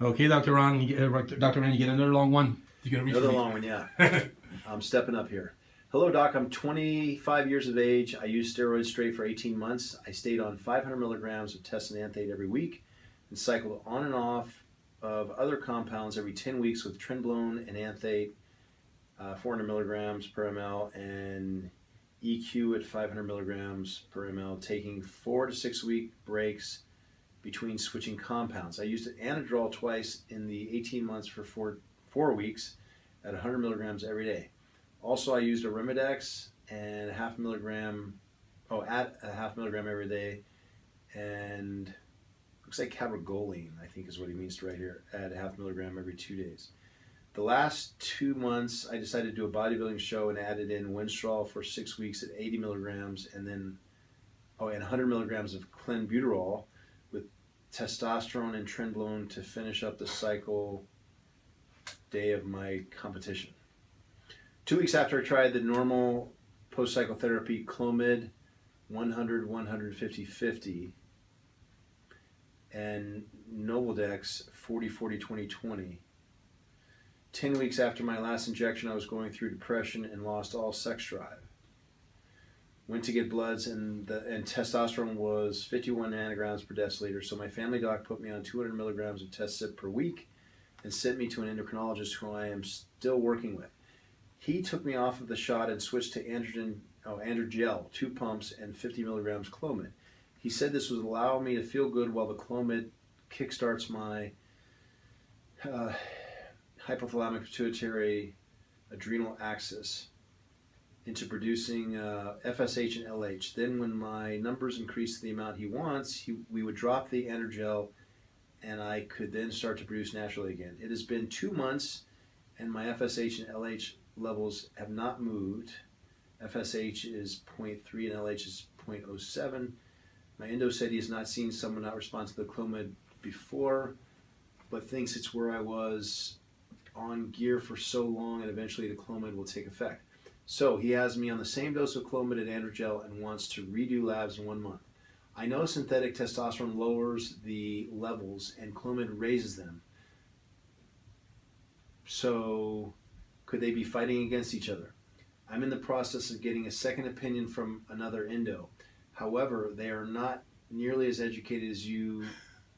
Okay, Dr. Ron, Dr. Ron, you get another long one. You gotta reach Another for me. long one, yeah. I'm stepping up here. Hello, Doc. I'm 25 years of age. I used steroids straight for 18 months. I stayed on 500 milligrams of test and anthate every week and cycled on and off of other compounds every 10 weeks with Trenbolone and anthate, 400 milligrams per ml, and EQ at 500 milligrams per ml, taking 4 to 6 week breaks between switching compounds. I used anadrol twice in the 18 months for 4 weeks at 100 milligrams every day. Also, I used Arimidex and at a half milligram every day, and looks like cabergoline, I think is what he means to right here, at a half milligram every 2 days. The last 2 months, I decided to do a bodybuilding show and added in Winstrol for 6 weeks at 80 milligrams, and then and 100 milligrams of clenbuterol with testosterone and Trenbolone to finish up the cycle day of my competition. 2 weeks after I tried the normal post-cycle therapy, Clomid 100, 150, 50, and Novoldex 40, 40, 20, 20. 10 weeks after my last injection, I was going through depression and lost all sex drive. Went to get bloods, and testosterone was 51 nanograms per deciliter, so my family doc put me on 200 milligrams of Test-Sip per week and sent me to an endocrinologist who I am still working with. He took me off of the shot and switched to Androgel, 2 pumps and 50 milligrams Clomid. He said this would allow me to feel good while the Clomid kickstarts my hypothalamic pituitary adrenal axis into producing FSH and LH. Then when my numbers increase to the amount he wants, we would drop the Androgel and I could then start to produce naturally again. It has been 2 months and my FSH and LH levels have not moved. FSH is 0.3 and LH is 0.07. My endo said he has not seen someone not respond to the Clomid before, but thinks it's where I was on gear for so long and eventually the Clomid will take effect. So he has me on the same dose of Clomid and Androgel and wants to redo labs in 1 month. I know synthetic testosterone lowers the levels and Clomid raises them. So could they be fighting against each other? I'm in the process of getting a second opinion from another endo. However, they are not nearly as educated as you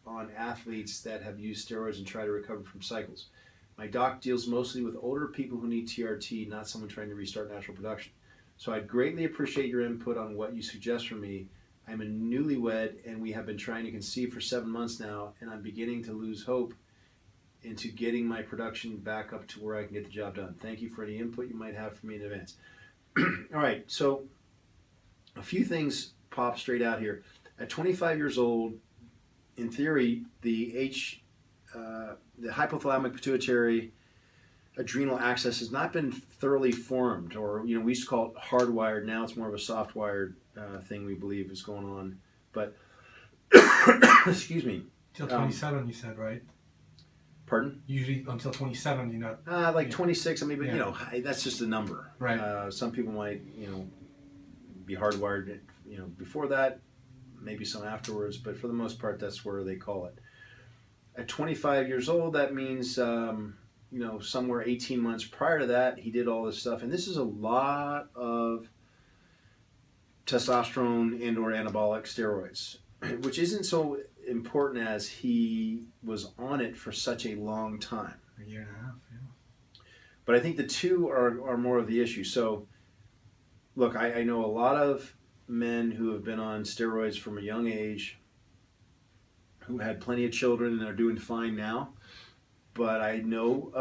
on athletes that have used steroids and try to recover from cycles. My doc deals mostly with older people who need TRT, not someone trying to restart natural production. So I'd greatly appreciate your input on what you suggest for me. I'm a newlywed and we have been trying to conceive for 7 months now, and I'm beginning to lose hope into getting my production back up to where I can get the job done. Thank you for any input you might have for me in advance. All right, so a few things pop straight out here. At 25 years old, in theory, the hypothalamic pituitary adrenal axis has not been thoroughly formed, or we used to call it hardwired. Now it's more of a soft-wired thing we believe is going on. But excuse me. Till 27, you said, right? Pardon? Usually until 27, you're not. Like 26. I mean, but that's just a number. Right. Some people might, be hardwired, before that, maybe some afterwards, but for the most part, that's where they call it. At 25 years old, that means, somewhere 18 months prior to that, he did all this stuff. And this is a lot of testosterone and or anabolic steroids, which isn't so important as he was on it for such a long time. A year and a half, yeah. But I think the two are more of the issue. So, look, I know a lot of men who have been on steroids from a young age who had plenty of children and are doing fine now. But I know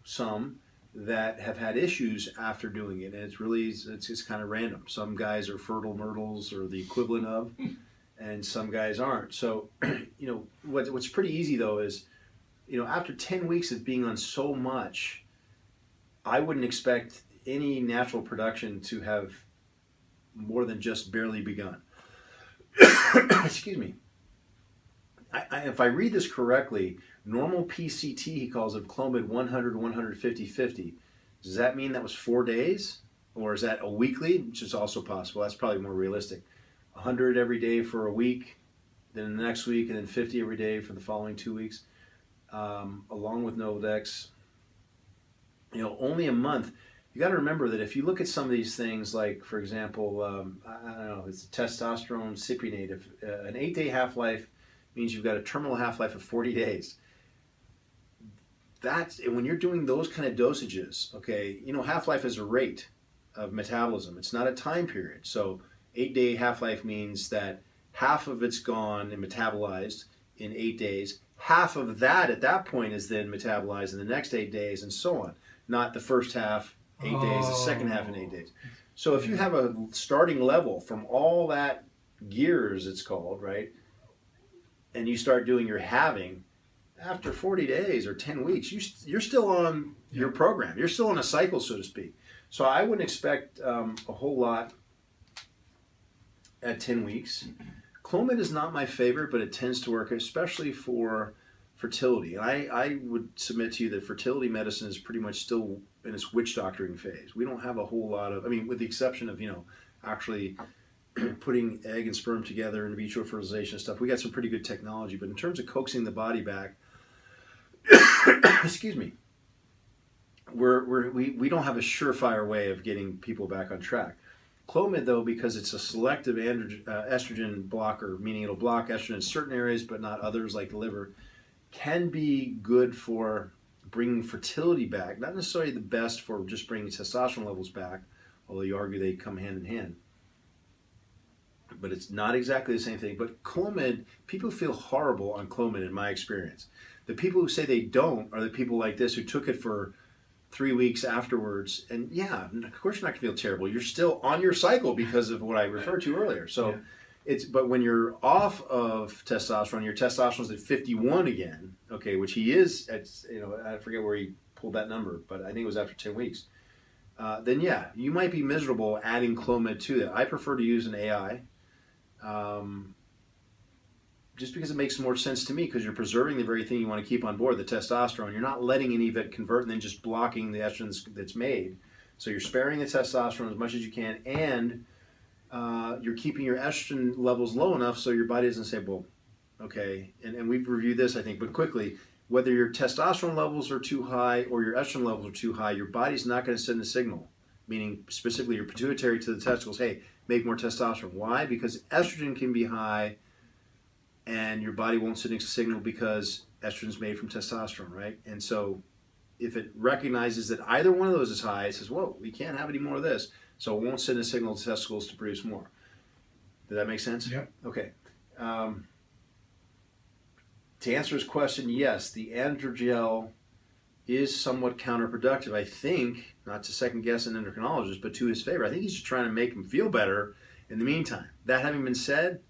some that have had issues after doing it. And it's just kind of random. Some guys are fertile myrtles or the equivalent of, and some guys aren't. So, what's pretty easy though is, after 10 weeks of being on so much, I wouldn't expect any natural production to have more than just barely begun. Excuse me. If I read this correctly, normal PCT, he calls it Clomid 100, 150, 50. Does that mean that was 4 days? Or is that a weekly, which is also possible? That's probably more realistic. 100 every day for a week, then the next week, and then 50 every day for the following 2 weeks. along with Novodex. Only a month. You got to remember that if you look at some of these things, like for example, I don't know, it's testosterone cypionate. If an 8-day half-life means you've got a terminal half-life of 40 days. That's when you're doing those kind of dosages. Okay, half-life is a rate of metabolism. It's not a time period. So 8-day half-life means that half of it's gone and metabolized in 8 days. Half of that at that point is then metabolized in the next 8 days, and so on. Not the first half 8 days, the second half in 8 days. So if you have a starting level from all that gears, it's called, right, and you start doing your halving, after 40 days or 10 weeks, you're still on your program. You're still on a cycle, so to speak. So I wouldn't expect a whole lot at 10 weeks. Clomid is not my favorite, but it tends to work, especially for fertility. I would submit to you that fertility medicine is pretty much still in its witch doctoring phase. We don't have a whole lot of, with the exception of, actually putting egg and sperm together, in vitro fertilization stuff, we got some pretty good technology. But in terms of coaxing the body back, excuse me, we don't have a surefire way of getting people back on track. Clomid, though, because it's a selective estrogen blocker, meaning it'll block estrogen in certain areas but not others, like the liver, can be good for bringing fertility back. Not necessarily the best for just bringing testosterone levels back, although you argue they come hand in hand. But it's not exactly the same thing. But Clomid, people feel horrible on Clomid in my experience. The people who say they don't are the people like this who took it for 3 weeks afterwards, and yeah, of course you're not gonna feel terrible. You're still on your cycle because of what I referred to earlier. So but when you're off of testosterone, your testosterone's at 51 again, okay, which he is at, I forget where he pulled that number, but I think it was after 10 weeks. Then yeah, you might be miserable adding Clomid to that. I prefer to use an AI, just because it makes more sense to me, because you're preserving the very thing you want to keep on board, the testosterone. You're not letting any of it convert and then just blocking the estrogen that's made. So you're sparing the testosterone as much as you can, and you're keeping your estrogen levels low enough so your body doesn't say, well, okay, and we've reviewed this, I think, but quickly, whether your testosterone levels are too high or your estrogen levels are too high, your body's not going to send a signal, meaning specifically your pituitary to the testicles, hey, make more testosterone. Why? Because estrogen can be high, and your body won't send a signal because estrogen is made from testosterone, right? And so if it recognizes that either one of those is high, it says, whoa, we can't have any more of this. So it won't send a signal to testicles to produce more. Did that make sense? Yep. Okay. To answer his question, yes, the androgel is somewhat counterproductive. I think, not to second guess an endocrinologist, but to his favor, I think he's just trying to make him feel better in the meantime. That having been said,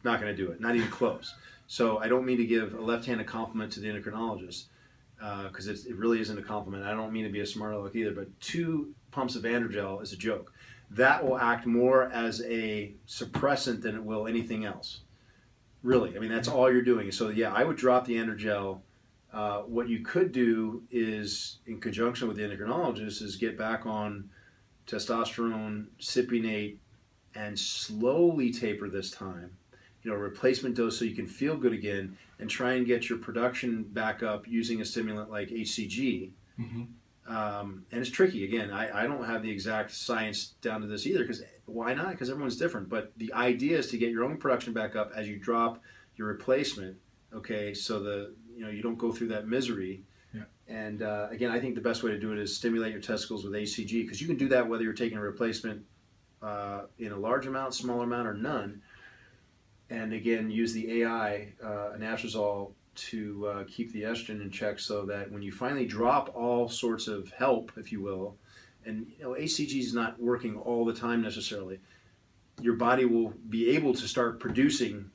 not going to do it, not even close. So I don't mean to give a left-handed compliment to the endocrinologist, because it really isn't a compliment. I don't mean to be a smart aleck either, but 2 pumps of androgel is a joke. That will act more as a suppressant than it will anything else. Really, that's all you're doing. So yeah, I would drop the androgel. What you could do is, in conjunction with the endocrinologist, is get back on testosterone, cypionate, and slowly taper this time. Replacement dose so you can feel good again, and try and get your production back up using a stimulant like HCG. Mm-hmm. And it's tricky. Again, I don't have the exact science down to this either, because why not? Because everyone's different. But the idea is to get your own production back up as you drop your replacement, okay, so you don't go through that misery. Yeah. And again, I think the best way to do it is stimulate your testicles with HCG, because you can do that whether you're taking a replacement in a large amount, small amount, or none. And again, use the AI, anastrozole, to keep the estrogen in check, so that when you finally drop all sorts of help, if you will, and HCG is not working all the time necessarily, your body will be able to start producing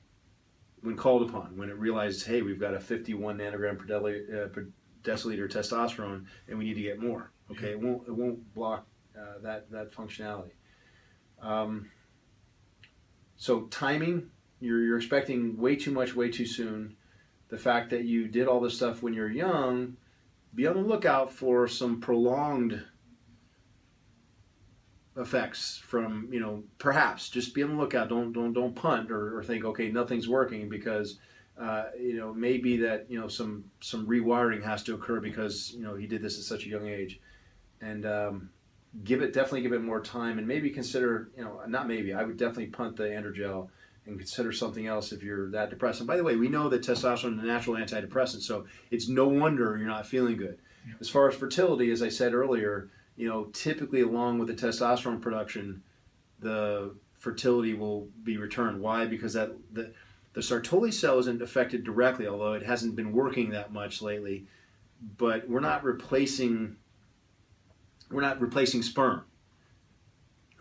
when called upon, when it realizes, hey, we've got a 51 nanogram per deciliter testosterone and we need to get more. Okay, it won't block that functionality. So timing, you're expecting way too much, way too soon. The fact that you did all this stuff when you're young, be on the lookout for some prolonged effects from, perhaps just be on the lookout. Don't punt or think, okay, nothing's working, because maybe that some rewiring has to occur because he did this at such a young age, and definitely give it more time, and maybe consider not maybe I would definitely punt the androgel and consider something else if you're that depressed. And by the way, we know that testosterone is a natural antidepressant, so it's no wonder you're not feeling good. Yeah. As far as fertility, as I said earlier, typically along with the testosterone production, the fertility will be returned. Why? Because the Sertoli cell isn't affected directly, although it hasn't been working that much lately. But we're not replacing sperm.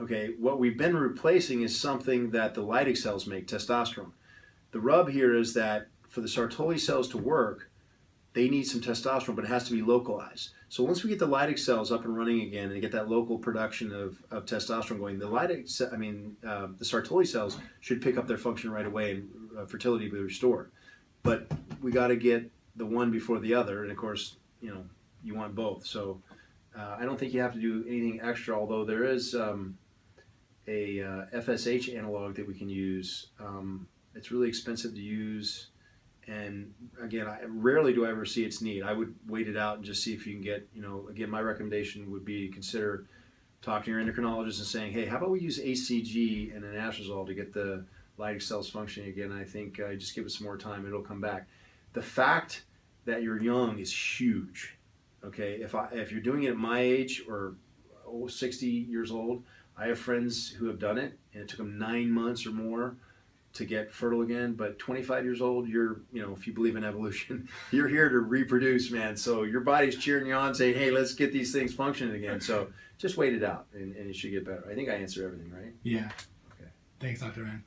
Okay, what we've been replacing is something that the Leydig cells make, testosterone. The rub here is that for the Sertoli cells to work, they need some testosterone, but it has to be localized. So once we get the Leydig cells up and running again and get that local production of testosterone going, the Sertoli cells should pick up their function right away and fertility will be restored. But we got to get the one before the other, and of course, you want both. So I don't think you have to do anything extra, although there is a FSH analog that we can use. It's really expensive to use. And again, rarely do I ever see its need. I would wait it out and just see if you can get, again, my recommendation would be to consider talking to your endocrinologist and saying, hey, how about we use HCG and an anastrozole to get the Leydig cells functioning again? I think just give it some more time, it'll come back. The fact that you're young is huge. Okay, if you're doing it at my age or 60 years old, I have friends who have done it, and it took them 9 months or more to get fertile again. But 25 years old, you're, if you believe in evolution, you're here to reproduce, man. So your body's cheering you on, saying, hey, let's get these things functioning again. So just wait it out, and it should get better. I think I answered everything, right? Yeah. Okay. Thanks, Dr. Rand.